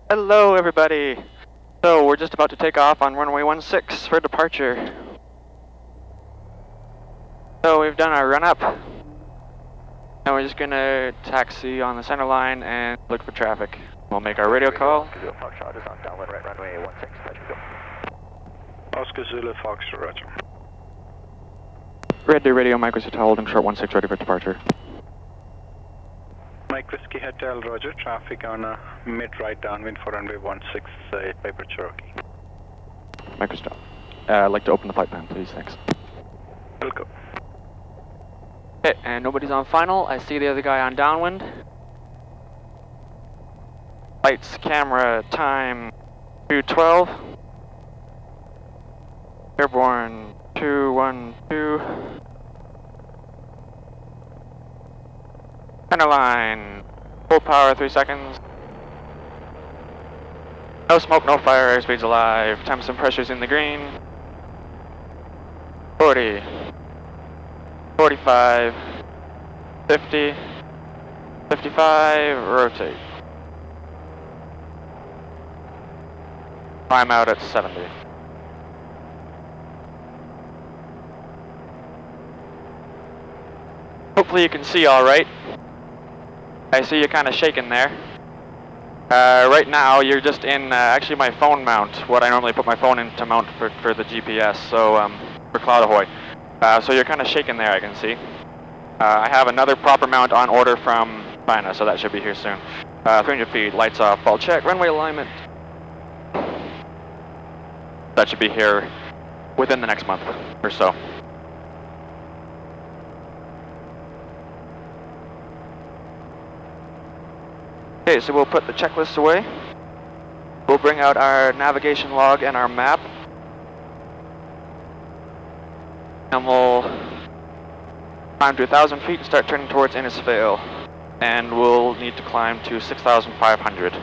Hello everybody! So we're just about to take off on runway 16 for departure. So we've done our run up. And we're just gonna taxi on the center line and look for traffic. We'll make our radio call. Foxtrot is on downwind right runway 16, roger, go. Oscar Zulu Foxtrot, roger. Red Deer Radio, Mike Whiskey Hotel, holding short 16, ready for departure. Mike Whiskey Hotel, roger. Traffic on mid-right downwind for runway 16, Piper Cherokee. Mike Whiskey. I'd like to open the flight plan, please, thanks. We'll go. Okay, and nobody's on final. I see the other guy on downwind. Lights, camera, time, 212. Airborne, 212. Center line, full power, 3 seconds. No smoke, no fire, airspeed's alive. Temps and pressures in the green. 40. 45. 50. 55, rotate. Climb out at 70. Hopefully you can see all right. I see you kind of shaking there. Right now you're just in actually my phone mount, what I normally put my phone in to mount for the GPS, so for Cloud Ahoy. So you're kind of shaking there, I can see. I have another proper mount on order from China, so that should be here soon. 300 feet, lights off, ball check, runway alignment. That should be here within the next month or so. Okay, so we'll put the checklist away. We'll bring out our navigation log and our map. And we'll climb to 1,000 feet and start turning towards Innisfail. And we'll need to climb to 6,500.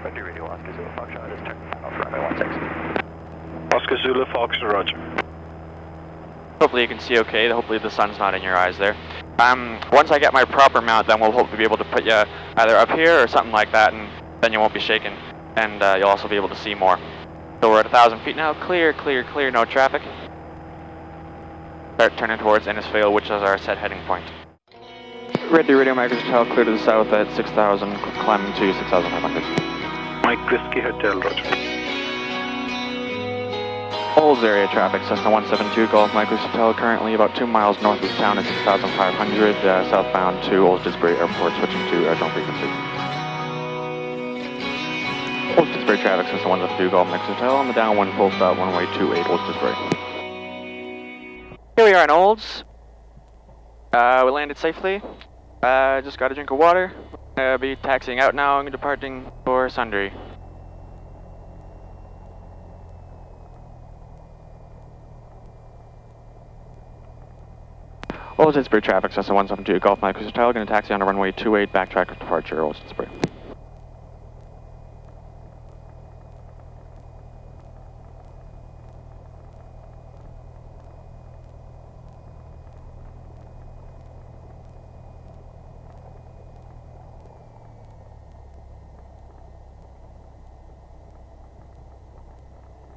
Red Deer Radio, Oscar Zulu Foxtrot is turning final for runway 16. Oscar Zulu Foxtrot, roger. Hopefully you can see okay. Hopefully the sun's not in your eyes there. Once I get my proper mount, then we'll hopefully be able to put you either up here or something like that, and then you won't be shaking, and you'll also be able to see more. So we're at 1,000 feet now. Clear, clear, clear, no traffic. Start turning towards Innisfail, which is our set heading point. Red Deer Radio, Mike Whiskey Hotel, clear to the south at 6,000, climbing to 6,500. Mike Whiskey Hotel, roger. Olds area traffic, Cessna 172, Golf Mike Whiskey Hotel, currently about 2 miles north of town at 6,500, southbound to Old Disbury Airport, switching to airtone frequency. Old Disbury traffic, Cessna 172, Golf Mike Whiskey Hotel, on the downwind, full stop, runway 28, Old Disbury. Here we are in Olds. We landed safely. Just got a drink of water. Be taxiing out now and departing for Sundre. Old Disbury traffic, Cessna 172, Golf Mike Whiskey Hotel, going to taxi on to runway 28, backtrack to departure, Old Disbury.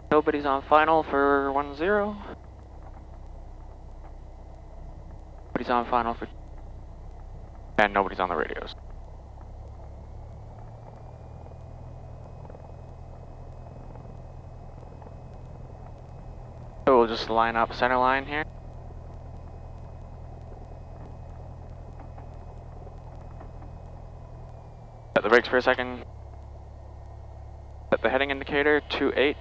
Nobody's on final for 10. Nobody's on final for... And nobody's on the radios. So we'll just line up center line here. Set the brakes for a second. Set the heading indicator to 8.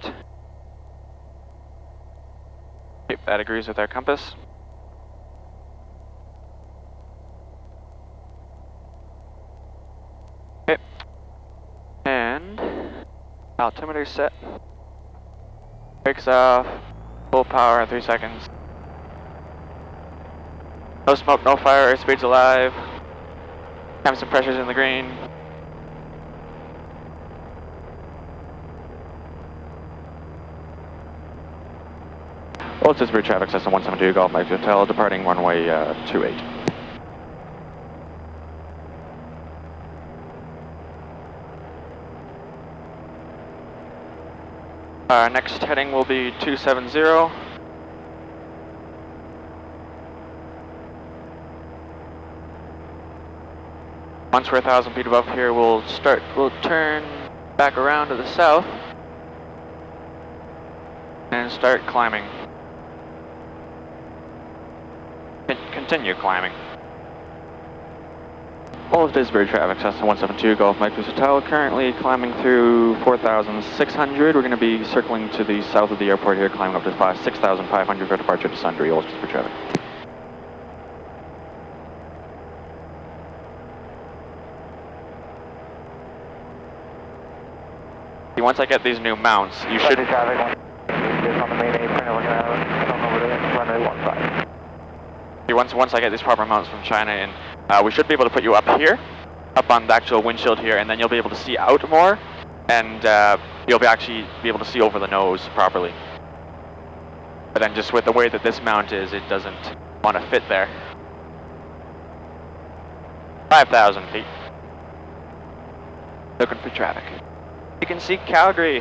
Yep, that agrees with our compass. Okay. And altimeter set. Brakes off. Full power in 3 seconds. No smoke, no fire, airspeed's alive. Temps and pressures in the green. Old Disbury traffic, Cessna 172, Golf Mike Whiskey Hotel, departing runway 28. Our next heading will be 270. Once we're 1,000 feet above here, we'll turn back around to the south and start climbing. Continue climbing. All of Disbury traffic, Cessna 172, Golf Mike Hotel, currently climbing through 4,600. We're going to be circling to the south of the airport here, climbing up to 6,500 for departure to Sundre, all Disbury traffic. Once I get these new mounts, you should... Traffic, on the main apron, and we're going to come over to runway 15. Once I get these proper mounts from China in, we should be able to put you up here, up on the actual windshield here, and then you'll be able to see out more, and you'll actually be able to see over the nose properly. But then just with the way that this mount is, it doesn't want to fit there. 5,000 feet. Looking for traffic. You can see Calgary.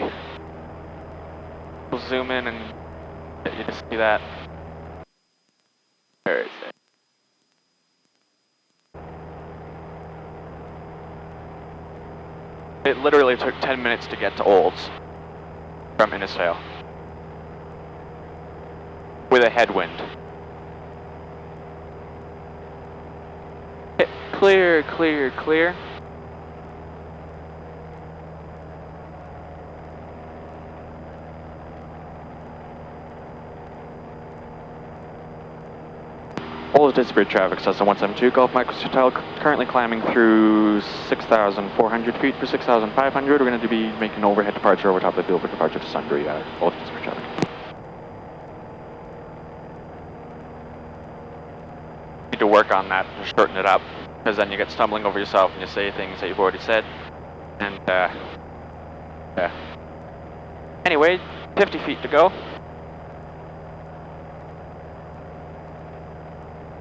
We'll zoom in and get you to see that. Where is it? It literally took 10 minutes to get to Olds from Innisfail with a headwind. Clear, clear, clear. All Disbury traffic, Cessna 172, Golf Mike Hotel, currently climbing through 6,400 feet for 6,500. We're going to be making overhead departure over top of the field for departure to Sundre, all Disbury traffic. Need to work on that, shorten it up, because then you get stumbling over yourself and you say things that you've already said. And, yeah. Anyway, 50 feet to go.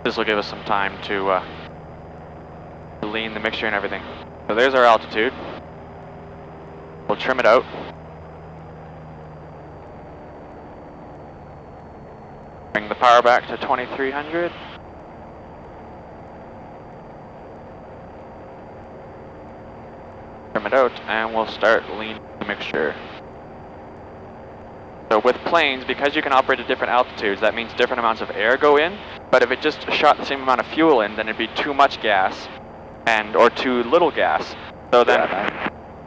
This will give us some time to lean the mixture and everything. So there's our altitude. We'll trim it out. Bring the power back to 2300. Trim it out, and we'll start leaning the mixture. So with planes, because you can operate at different altitudes, that means different amounts of air go in. But if it just shot the same amount of fuel in, then it'd be too much gas, or too little gas. So then,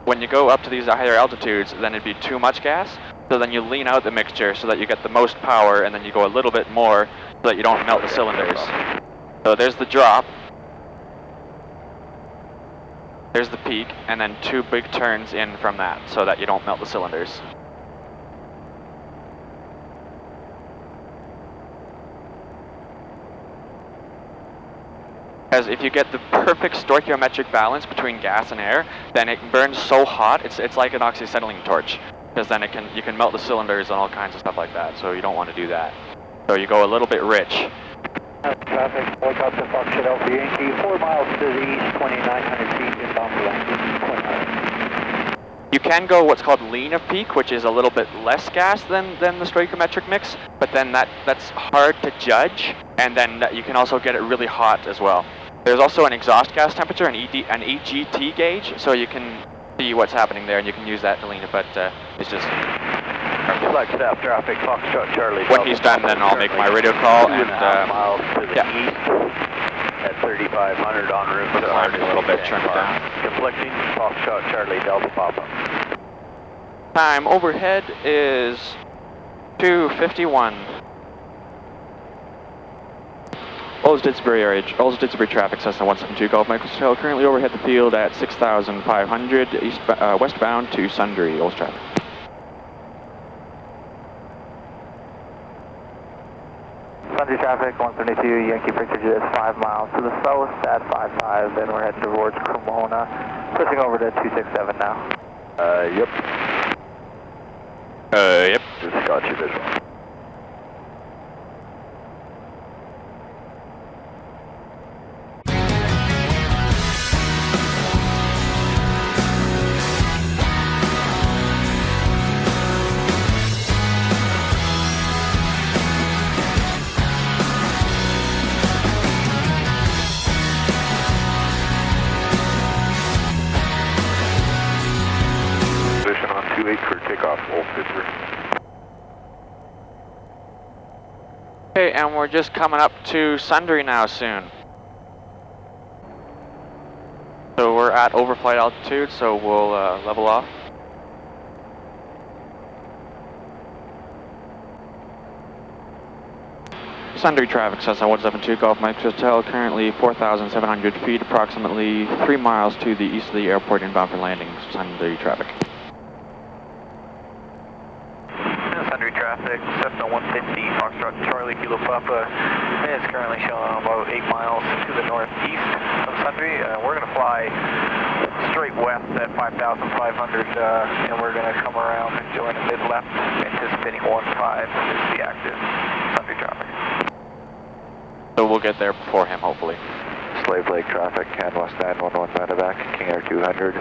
when you go up to these higher altitudes, then it'd be too much gas. So then you lean out the mixture so that you get the most power, and then you go a little bit more so that you don't melt the cylinders. So there's the drop. There's the peak, and then 2 big turns in from that so that you don't melt the cylinders. Because if you get the perfect stoichiometric balance between gas and air, then it burns so hot, it's like an oxyacetylene torch. Because then you can melt the cylinders and all kinds of stuff like that, so you don't want to do that. So you go a little bit rich. Traffic, look up to Foxtrot Alpha Yankee, 4 miles to the east, 2,900 feet, inbound for landing, 29. You can go what's called lean of peak, which is a little bit less gas than the stoichiometric mix, but then that's hard to judge, and then you can also get it really hot as well. There's also an exhaust gas temperature, an EGT gauge, so you can see what's happening there, and you can use that to lean it, but it's just... Flag staff traffic, Foxtrot Charlie. When he's done, then I'll make my radio call, and miles to the east at 3,500 en route to a little bit, turn it down. Conflicting, Foxtrot Charlie, Delta Papa. Time overhead is 2:51. Olds Didsbury area, Olds Didsbury traffic, Cessna 172, Golf Mike Hotel, currently overhead the field at 6,500 westbound to Sundre, Olds traffic. Sundre traffic, 172, Yankee Victor is 5 miles to the south at 55, and we're heading towards Cremona, pushing over to 267 now. Yep. Yep. Just got your visual. across all Sundre. Okay, and we're just coming up to Sundre now soon. So we're at overflight altitude, so we'll level off. Sundre traffic, Cessna 172 Golf Mike Hotel, currently 4,700 feet, approximately 3 miles to the east of the airport, inbound for landing. Sundre traffic. Sundre traffic, Cessna 150 Foxtrot Charlie Kilo Papa is currently showing about 8 miles to the northeast of Sundre. We're going to fly straight west at 5,500 and we're going to come around and join a mid-left, anticipating 15 is the active Sundre traffic. So we'll get there before him, hopefully. Slave Lake traffic, Can West 911 medevac, King Air 200.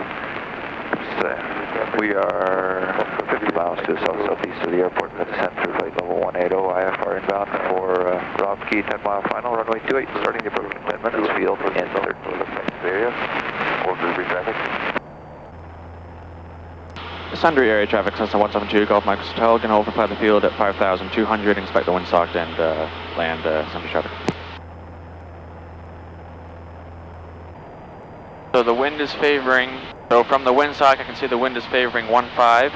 We are 50 miles to the south-southeast of the airport for the descent through flight level 180, IFR inbound for Rob Key, 10 mile final, runway 28, starting the approach in 10 minutes, field in 13 area, order traffic. Sundre area traffic, Cessna 172 Golf Mike Hotel, going to overfly the field at 5,200, expect the windsock and land Sundre traffic. So the wind is favoring, so from the windsock I can see the wind is favoring 1-5.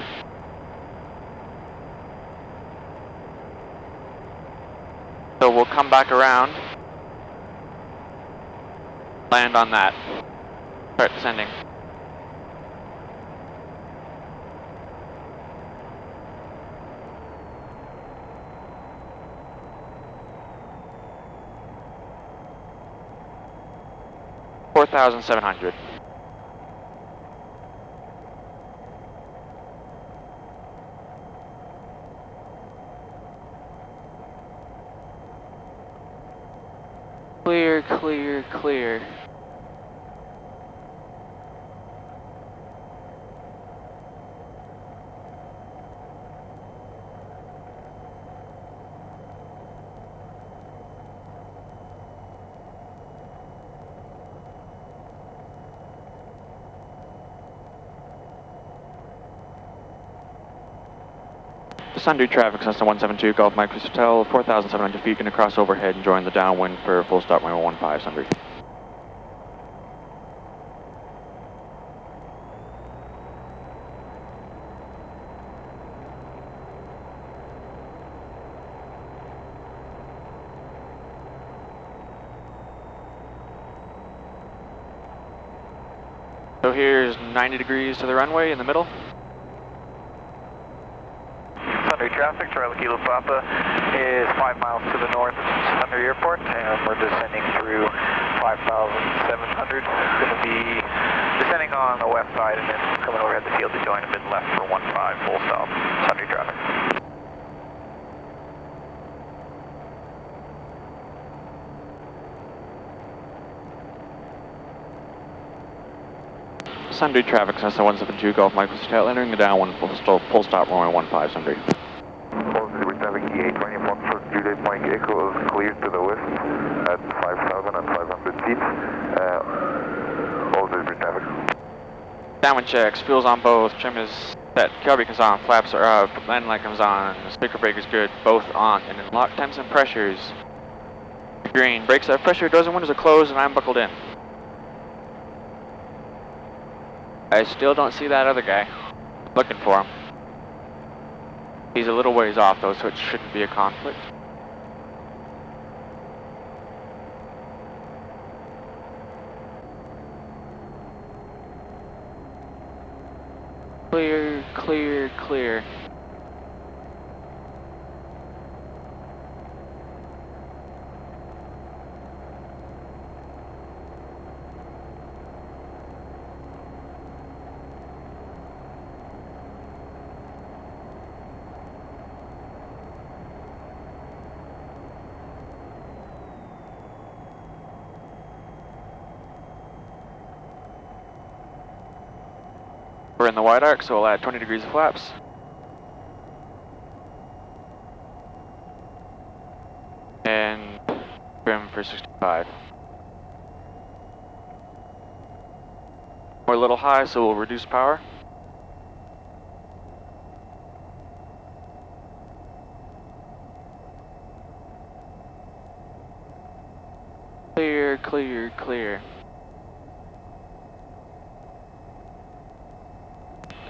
So we'll come back around, land on that, start descending. $4,700. Clear, clear, clear. Sundre traffic, Cessna 172 Golf Mike Hotel, 4,700 feet, going to cross overhead and join the downwind for full stop runway 15 Sundre. So here's 90 degrees to the runway in the middle. Sundre traffic, Charlie Kilo Papa is 5 miles to the north of Sundre Airport, and we're descending through 5,700. Going to be descending on the west side and then coming over at the field to join a mid-left for 15 full stop, Sundre traffic. Sundre traffic, Cessna 172 Golf Mike Hotel, entering the downwind full stop runway 15 Sundre. We're traffic EA 20 Foxtrot Juliet Mike Echo is cleared to the west at 5,500 feet. All the traffic. Downwind checks, fuel's on both, trim is set, carburetor is on, flaps are up, landing light comes on, speaker brake is good, both on, and in lock temps and pressures. Green, brakes have pressure, doors and windows are closed, and I'm buckled in. I still don't see that other guy. Looking for him. He's a little ways off though, so it shouldn't be a conflict. Clear, clear, clear. We're in the wide arc, so we'll add 20 degrees of flaps. And trim for 65. We're a little high, so we'll reduce power. clear.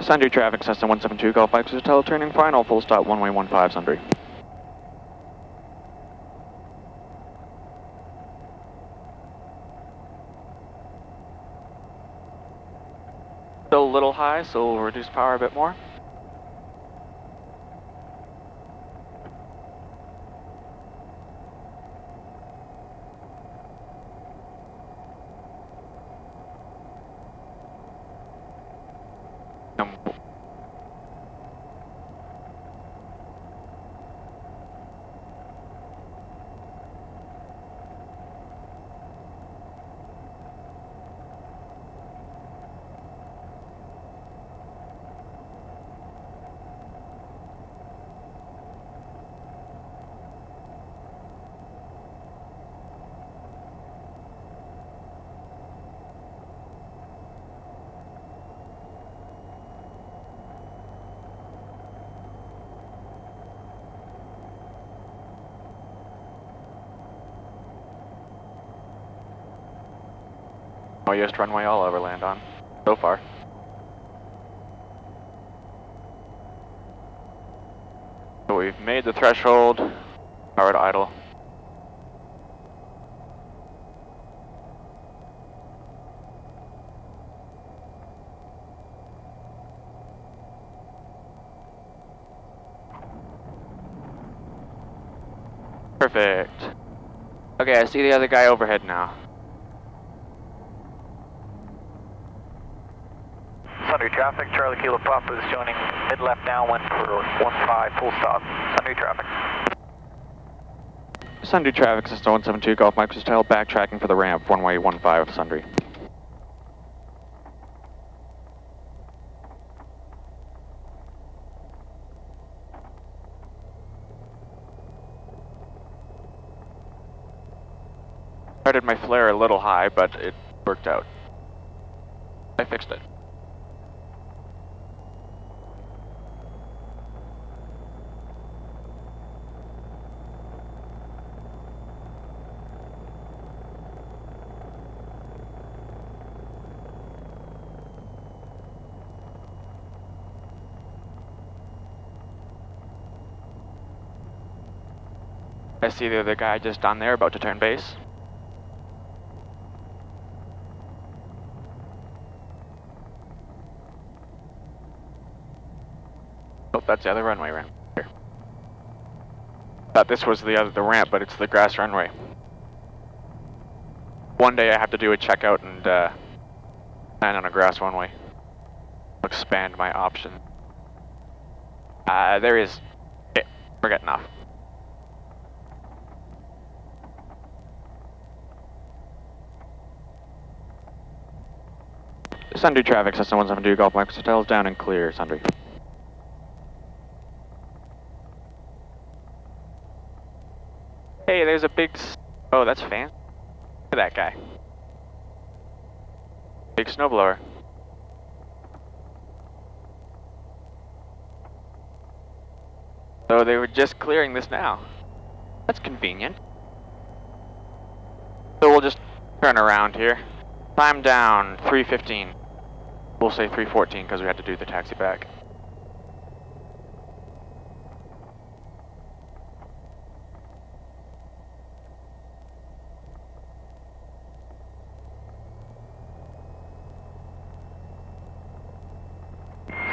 Sundre traffic, Cessna 172, Golf Mike Hotel, turning final, full stop, one-way 15, Sundre. Still a little high, so we'll reduce power a bit more. West runway I'll ever land on, so far. So we've made the threshold, powered idle. Perfect. Okay, I see the other guy overhead now. Sundre traffic, Charlie Kilo Papa is joining mid-left downwind for 15, full stop. Sundre traffic. Sundre traffic, Cessna 172, Golf Mike Hotel, backtracking for the ramp, one-way 15, Sundre. Started my flare a little high, but it worked out. I fixed it. I see the other guy just down there about to turn base. Oh, that's the other runway ramp. Here. Thought this was the ramp, but it's the grass runway. One day I have to do a checkout and land on a grass runway. Expand my option. There is. Okay, we're getting off. Sundre traffic, Cessna 172, Golf Mike Hotel is down and clear, Sundre. Hey, there's a big... Oh, that's fancy. Look at that guy. Big snowblower. So they were just clearing this now. That's convenient. So we'll just turn around here. Time down, 3:15. We'll say 3:14 because we had to do the taxi back.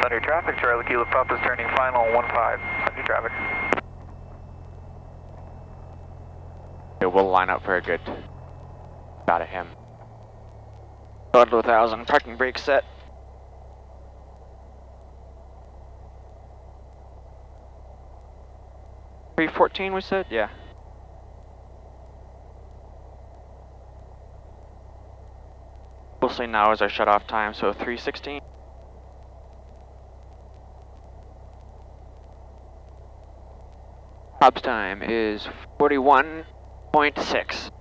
Sundre traffic, Charlie Kilo Papa is turning final 15. Sundre traffic. Okay, we'll line up for a good shot of him. Total 1,000, parking brake set. $3:14 we said? Yeah. We'll say now is our shut-off time, so 3:16. Hobbs time is 41.6.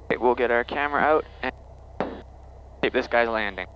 Okay, we'll get our camera out and tape this guy's landing.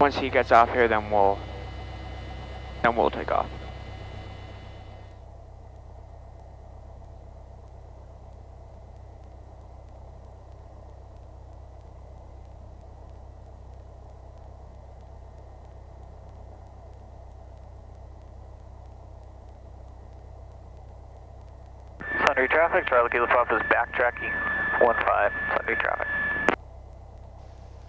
Once he gets off here, then we'll take off. Sundre traffic, Charlie Kilo Papa is backtracking 15, Sundre traffic.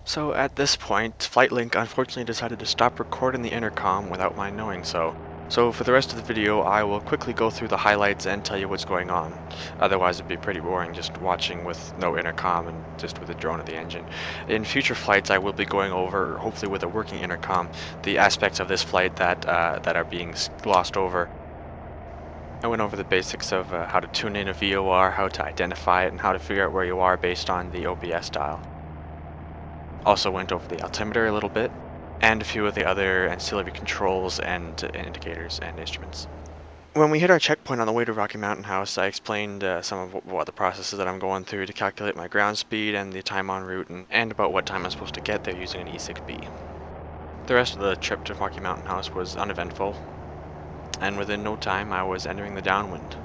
So at this point, FlightLink unfortunately decided to stop recording the intercom without my knowing so. So for the rest of the video, I will quickly go through the highlights and tell you what's going on. Otherwise it'd be pretty boring just watching with no intercom and just with a drone at the engine. In future flights I will be going over, hopefully with a working intercom, the aspects of this flight that are being glossed over. I went over the basics of how to tune in a VOR, how to identify it, and how to figure out where you are based on the OBS dial. Also went over the altimeter a little bit, and a few of the other ancillary controls and indicators and instruments. When we hit our checkpoint on the way to Rocky Mountain House, I explained some of what the processes that I'm going through to calculate my ground speed and the time en route, and about what time I'm supposed to get there using an E6B. The rest of the trip to Rocky Mountain House was uneventful, and within no time I was entering the downwind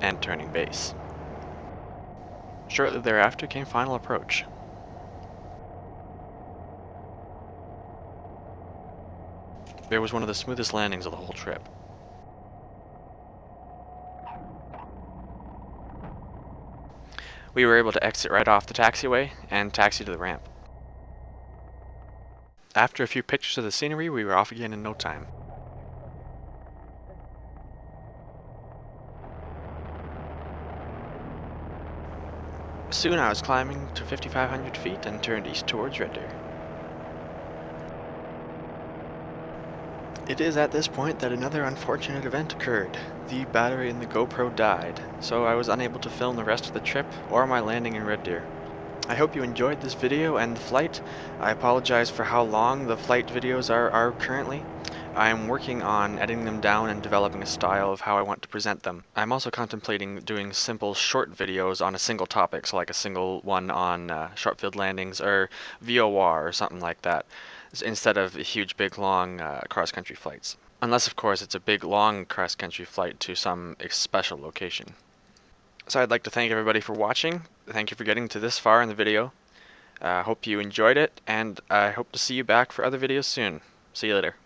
and turning base. Shortly thereafter came final approach. It was one of the smoothest landings of the whole trip. We were able to exit right off the taxiway and taxi to the ramp. After a few pictures of the scenery, we were off again in no time. Soon I was climbing to 5,500 feet and turned east towards Red Deer. It is at this point that another unfortunate event occurred. The battery in the GoPro died, so I was unable to film the rest of the trip or my landing in Red Deer. I hope you enjoyed this video and the flight. I apologize for how long the flight videos are currently. I am working on editing them down and developing a style of how I want to present them. I'm also contemplating doing simple short videos on a single topic, so like a single one on short field landings or VOR or something like that, instead of huge big long cross-country flights. Unless of course it's a big long cross-country flight to some special location. So I'd like to thank everybody for watching. Thank you for getting to this far in the video. Hope you enjoyed it, and I hope to see you back for other videos soon. See you later.